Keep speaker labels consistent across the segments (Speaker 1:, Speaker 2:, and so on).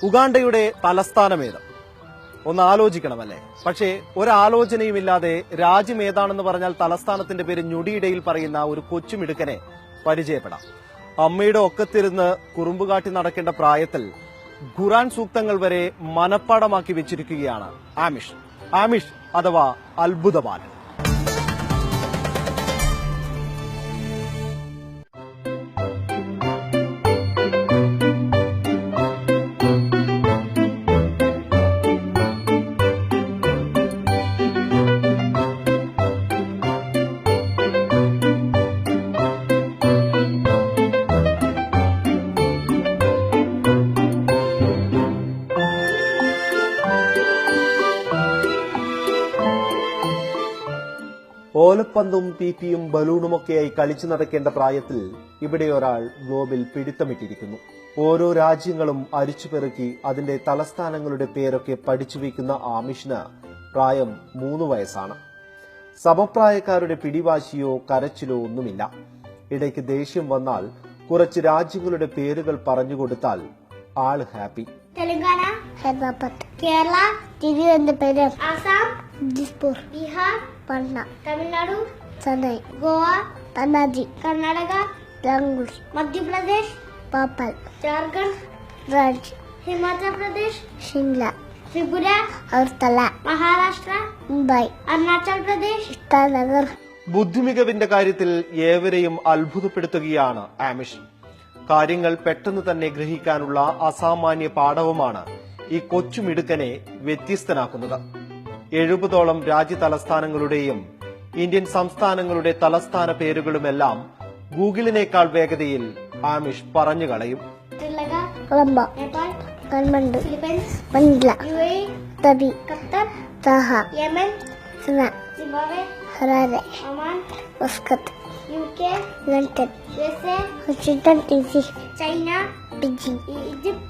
Speaker 1: ഉഗാണ്ടയുടെ തലസ്ഥാനമേത്? ഒന്ന് ആലോചിക്കണമല്ലേ? പക്ഷേ ഒരാലോചനയുമില്ലാതെ രാജ്യം ഏതാണെന്ന് പറഞ്ഞാൽ തലസ്ഥാനത്തിന്റെ പേര് ഞൊടിയിടയിൽ പറയുന്ന ഒരു കൊച്ചുമിടുക്കനെ പരിചയപ്പെടാം. അമ്മയുടെ ഒക്കത്തിരുന്ന് കുറുമ്പുകാട്ടി നടക്കേണ്ട പ്രായത്തിൽ ഖുറാൻ സൂക്തങ്ങൾ വരെ മനപ്പാടമാക്കി വെച്ചിരിക്കുകയാണ് ആമിഷ് അഥവാ അത്ഭുതബാലൻ. ഓലപ്പന്തും പീപ്പിയും ബലൂണുമൊക്കെയായി കളിച്ചു നടക്കേണ്ട പ്രായത്തിൽ ഇവിടെ ഒരാൾ ഗ്ലോബിൽ പിടിത്തമിട്ടിരിക്കുന്നു. ഓരോ രാജ്യങ്ങളും അരിച്ചുപെറുക്കി അതിന്റെ തലസ്ഥാനങ്ങളുടെ പേരൊക്കെ പഠിച്ചു വയ്ക്കുന്ന ആമിഷിന് പ്രായം 3 വയസ്സാണ്. സമപ്രായക്കാരുടെ പിടിവാശിയോ കരച്ചിലോ ഒന്നുമില്ല. ഇടയ്ക്ക് ദേഷ്യം വന്നാൽ കുറച്ച് രാജ്യങ്ങളുടെ പേരുകൾ പറഞ്ഞുകൊടുത്താൽ ആള് ഹാപ്പി.
Speaker 2: തെലങ്കാന, ഹൈദരാബാദ്, കേരള, തിരുവനന്തപുരം, ആസാം, ദിസ്പൂർ, ബീഹാർ, പട്ന, തമിഴ്നാടു, ചെന്നൈ, ഗോവ, പനാജി, കർണാടക, ബാംഗ്ലൂർ, മധ്യപ്രദേശ്, ഭോപ്പാൽ, ജാർഖണ്ഡ്, രാജ്, ഹിമാചൽ പ്രദേശ്, ഷിംല, ത്രിപുര, അഗർത്തല, മഹാരാഷ്ട്ര, മുംബൈ, അരുണാചൽ പ്രദേശ്, ശ്രീനഗർ.
Speaker 1: ബുദ്ധിമികവിന്റെ കാര്യത്തിൽ ഏവരെയും അത്ഭുതപ്പെടുത്തുകയാണ് ആമിഷ്. കാര്യങ്ങൾ പെട്ടെന്ന് തന്നെ ഗ്രഹിക്കാനുള്ള അസാമാന്യ പാഠവുമാണ് ഈ കൊച്ചുമിടുക്കനെ വ്യത്യസ്തനാക്കുന്നത്. 70ഓളം രാജ്യ തലസ്ഥാനങ്ങളുടെയും ഇന്ത്യൻ സംസ്ഥാനങ്ങളുടെ തലസ്ഥാന പേരുകളുമെല്ലാം ഗൂഗിളിനേക്കാൾ വേഗതയിൽ ആമിഷ് പറഞ്ഞു കളയും.
Speaker 2: Sri Lanka, Colombo, Nepal, Kathmandu, Philippines, Manila, UAE, Abu Dhabi, Qatar, Doha, Yemen, Sana, Zimbabwe, Harare, Oman, Muscat, UK, London, USA, Washington DC, China, Beijing, Egypt,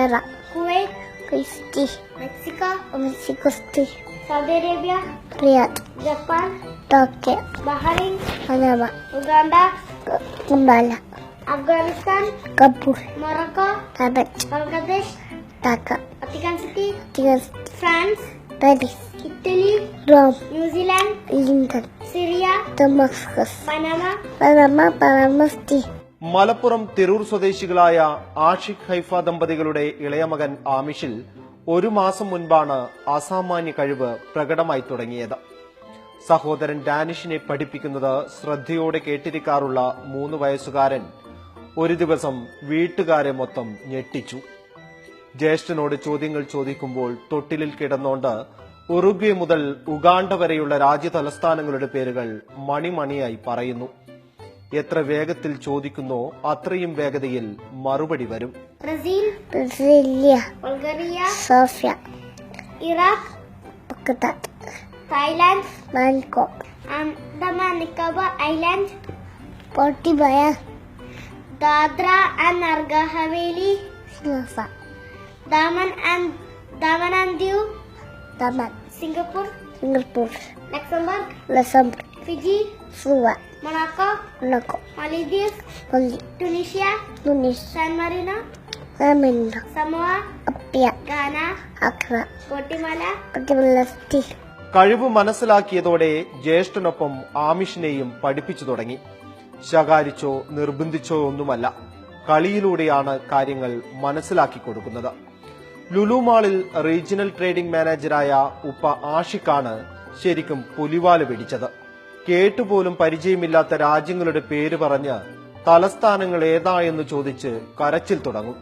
Speaker 2: Iran, Kuwait, ക്രിസ്റ്റി, Mexico City, Saudi Arabia, Riyadh, Japan, Tokyo, Bahrain, Panama, Uganda, Kampala, Afghanistan, Kabul, Morocco, Rabat, Bangladesh, Dhaka, Vatican City, France, Paris, Italy, Rome, New Zealand, Lincoln, Syria, Damascus, Panama City.
Speaker 1: Malappuram Tirur സ്വദേശികളായ Ashiq Haifa ദമ്പതികളുടെ ഇളയ മകൻ ആമിഷിൽ 1 മാസം മുൻപാണ് അസാമാന്യ കഴിവ് പ്രകടമായി തുടങ്ങിയത്. സഹോദരൻ ഡാനിഷിനെ പഠിപ്പിക്കുന്നത് ശ്രദ്ധയോടെ കേട്ടിരിക്കാറുള്ള 3 വയസ്സുകാരൻ ഒരു ദിവസം വീട്ടുകാരെ മൊത്തം ഞെട്ടിച്ചു. ജ്യേഷ്ഠനോട് ചോദ്യങ്ങൾ ചോദിക്കുമ്പോൾ തൊട്ടിലിൽ കിടന്നോണ്ട് ഉറുഗ്വേ മുതൽ ഉഗാണ്ട വരെയുള്ള രാജ്യ തലസ്ഥാനങ്ങളുടെ പേരുകൾ മണിമണിയായി പറയുന്നു. എത്ര വേഗത്തിൽ ചോദിക്കുന്നോ അത്രയും വേഗതയിൽ മറുപടി വരും.
Speaker 2: Brazil, Brasilia, Bulgaria, Sofia, Iraq, Baghdad, Thailand, Bangkok, Andaman Nicobar island, Port Blair, Dadra and Nagar Haveli, സിലോഫ, Daman and Diu, Daman, Singapore, Luxembourg, Fiji, Suva, Monaco, Maldives, Tunisia, San Marino, Samoa, Apia, Ghana, Accra, Guatemala city.
Speaker 1: കഴിവ് മനസ്സിലാക്കിയതോടെ ജ്യേഷ്ഠനൊപ്പം ആമിഷിനെയും പഠിപ്പിച്ചു തുടങ്ങി. ശകാരിച്ചോ നിർബന്ധിച്ചോ ഒന്നുമല്ല, കളിയിലൂടെയാണ് കാര്യങ്ങൾ മനസ്സിലാക്കി കൊടുക്കുന്നത്. ലുലു മാളിൽ റീജിയണൽ ട്രേഡിംഗ് മാനേജറായ ഉപ്പ ആഷിഖാണ് ശരിക്കും പുലിവാല് പിടിച്ചത്. കേട്ടുപോലും പരിചയമില്ലാത്ത രാജ്യങ്ങളുടെ പേര് പറഞ്ഞ് തലസ്ഥാനങ്ങൾ ഏതാ എന്ന് ചോദിച്ച് കരച്ചിൽ തുടങ്ങും.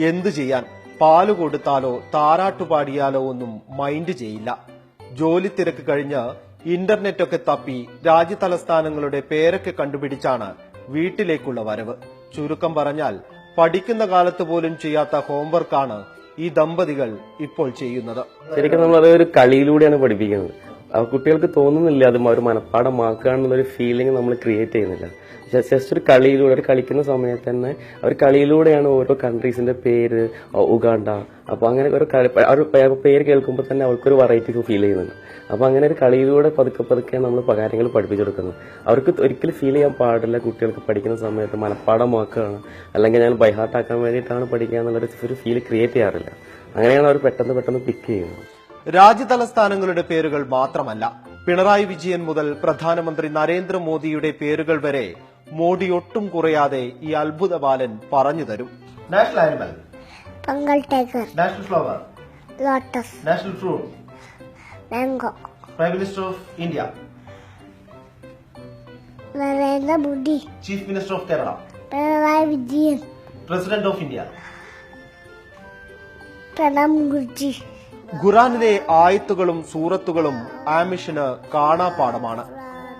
Speaker 1: എന്തു ചെയ്യാൻ, പാല് കൊടുത്താലോ താരാട്ടുപാടിയാലോ ഒന്നും മൈൻഡ് ചെയ്യില്ല. ജോലി തിരക്ക് കഴിഞ്ഞ് ഇന്റർനെറ്റൊക്കെ തപ്പി രാജ്യ തലസ്ഥാനങ്ങളുടെ പേരൊക്കെ കണ്ടുപിടിച്ചാണ് വീട്ടിലേക്കുള്ള വരവ്. ചുരുക്കം പറഞ്ഞാൽ പഠിക്കുന്ന കാലത്ത് പോലും ചെയ്യാത്ത ഹോംവർക്കാണ് ഈ ദമ്പതികൾ ഇപ്പോൾ ചെയ്യുന്നത്.
Speaker 3: ശരിക്കും നമ്മൾ അത് ഒരു കളിയിലൂടെയാണ് പഠിപ്പിക്കുന്നത്. കുട്ടികൾക്ക് തോന്നുന്നില്ല അത് ഒരു മനഃപ്പാടമാക്കുകയാണെന്നുള്ളൊരു ഫീലിംഗ് നമ്മൾ ക്രിയേറ്റ് ചെയ്യുന്നില്ല. ജസ്റ്റ് ഒരു കളിയിലൂടെ അവർ കളിക്കുന്ന സമയത്ത് തന്നെ അവർ കളിയിലൂടെയാണ് ഓരോ കൺട്രീസിന്റെ പേര്, ഉഗാണ്ട, അപ്പൊ അങ്ങനെ ഒരു പേര് കേൾക്കുമ്പോൾ തന്നെ അവർക്കൊരു വെറൈറ്റി ഫീൽ ചെയ്യുന്നുണ്ട്. അപ്പൊ അങ്ങനെ ഒരു കളിയിലൂടെ പതുക്കെ നമ്മൾ കാര്യങ്ങൾ പഠിപ്പിച്ചെടുക്കുന്നത്. അവർക്ക് ഒരിക്കലും ഫീൽ ചെയ്യാൻ പാടില്ല കുട്ടികൾക്ക് പഠിക്കുന്ന സമയത്ത് മനഃപ്പാടമാക്കുകയാണ് അല്ലെങ്കിൽ ഞാൻ ബൈഹാർട്ടാക്കാൻ വേണ്ടിയിട്ടാണ് പഠിക്കുക എന്നുള്ളൊരു ഫീൽ ക്രിയേറ്റ് ചെയ്യാറില്ല. അങ്ങനെയാണ് അവർ പെട്ടെന്ന് പിക്ക് ചെയ്യുന്നത്.
Speaker 1: രാജ്യതലസ്ഥാനങ്ങളുടെ പേരുകൾ മാത്രമല്ല, പിണറായി വിജയൻ മുതൽ പ്രധാനമന്ത്രി നരേന്ദ്രമോദിയുടെ പേരുകൾ വരെ മോഡി ഒട്ടും കുറയാതെ ഈ അത്ഭുത ബാലൻ പറഞ്ഞു തരും. National animal
Speaker 2: Bengal tiger,
Speaker 1: national flower
Speaker 2: lotus,
Speaker 1: national fruit
Speaker 2: mango,
Speaker 1: prime minister of India,
Speaker 2: Narendra Modi,
Speaker 1: chief minister of Kerala,
Speaker 2: Pinarayi Vijayan,
Speaker 1: president of India,
Speaker 2: Pranab Mukherjee.
Speaker 1: ഖുറാനിലെ ആയത്തുകളും സൂറത്തുകളും ആമിഷിന് കാണാപ്പാടമാണ്.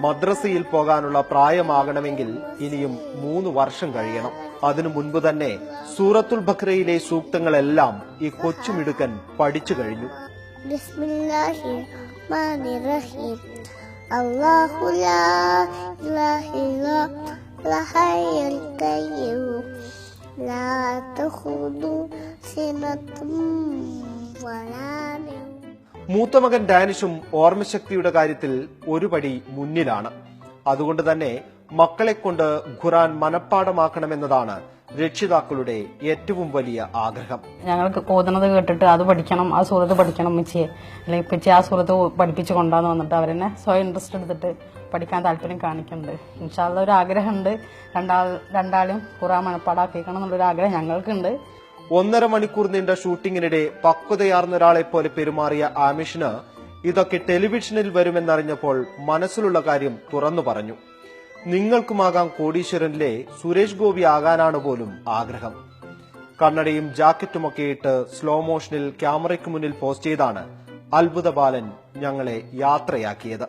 Speaker 1: മദ്രസയിൽ പോകാനുള്ള പ്രായമാകണമെങ്കിൽ ഇനിയും 3 വർഷം കഴിയണം. അതിനു മുൻപ് തന്നെ സൂറത്തുൽ ബഖറയിലെ സൂക്തങ്ങളെല്ലാം ഈ കൊച്ചുമിടുക്കൻ പഠിച്ചു കഴിഞ്ഞു.
Speaker 2: ബിസ്മില്ലാഹിർ റഹ്മാനിർ റഹീം. അല്ലാഹു ലാ ഇലാഹ ഇല്ലല്ലാഹുൽ ഹയ്യുൽ ഖയ്യൂം ലാ തഖൂദു സിനത്തും വലാ നൗം.
Speaker 1: മൂത്ത മകൻ ഡാനിഷും ഓർമ്മശക്തിയുടെ കാര്യത്തിൽ ഒരു പടി മുന്നിലാണ്. അതുകൊണ്ട് തന്നെ മക്കളെ കൊണ്ട് ഖുറാൻ മനഃപ്പാടമാക്കണമെന്നതാണ് രക്ഷിതാക്കളുടെ ഏറ്റവും വലിയ ആഗ്രഹം.
Speaker 4: ഞങ്ങൾക്ക് ഓതുന്നത് കേട്ടിട്ട് അത് പഠിക്കണം, ആ സൂറത്ത് പഠിക്കണം ഉമ്മച്ചിയെ, അല്ലെങ്കിൽ ഉപ്പച്ചി ആ സൂറത്ത് പഠിപ്പിച്ച് കൊണ്ടാന്ന് വന്നിട്ട് അവരെന്നെ സ്വയം ഇൻട്രസ്റ്റ് എടുത്തിട്ട് പഠിക്കാൻ താല്പര്യം കാണിക്കുന്നുണ്ട്. ഇൻഷാ അല്ലാഹ് ഒരു ആഗ്രഹമുണ്ട്, രണ്ടാളും ഖുറാൻ മനഃപ്പാടാക്കിക്കണം എന്നുള്ളൊരു ആഗ്രഹം ഞങ്ങൾക്കുണ്ട്.
Speaker 1: 1.5 മണിക്കൂർ നീണ്ട ഷൂട്ടിങ്ങിനിടെ പക്വതയാർന്ന ഒരാളെ പോലെ പെരുമാറിയ ആമിഷിന് ഇതൊക്കെ ടെലിവിഷനിൽ വരുമെന്നറിഞ്ഞപ്പോൾ മനസ്സിലുള്ള കാര്യം തുറന്നു പറഞ്ഞു. നിങ്ങൾക്കുമാകാം കോടീശ്വരനിലെ സുരേഷ് ഗോപി ആകാനാണ് പോലും ആഗ്രഹം. കണ്ണടയും ജാക്കറ്റുമൊക്കെ ഇട്ട് സ്ലോ മോഷനിൽ ക്യാമറയ്ക്ക് മുന്നിൽ പോസ്റ്റ് ചെയ്താണ് അത്ഭുത ബാലൻ ഞങ്ങളെ യാത്രയാക്കിയത്.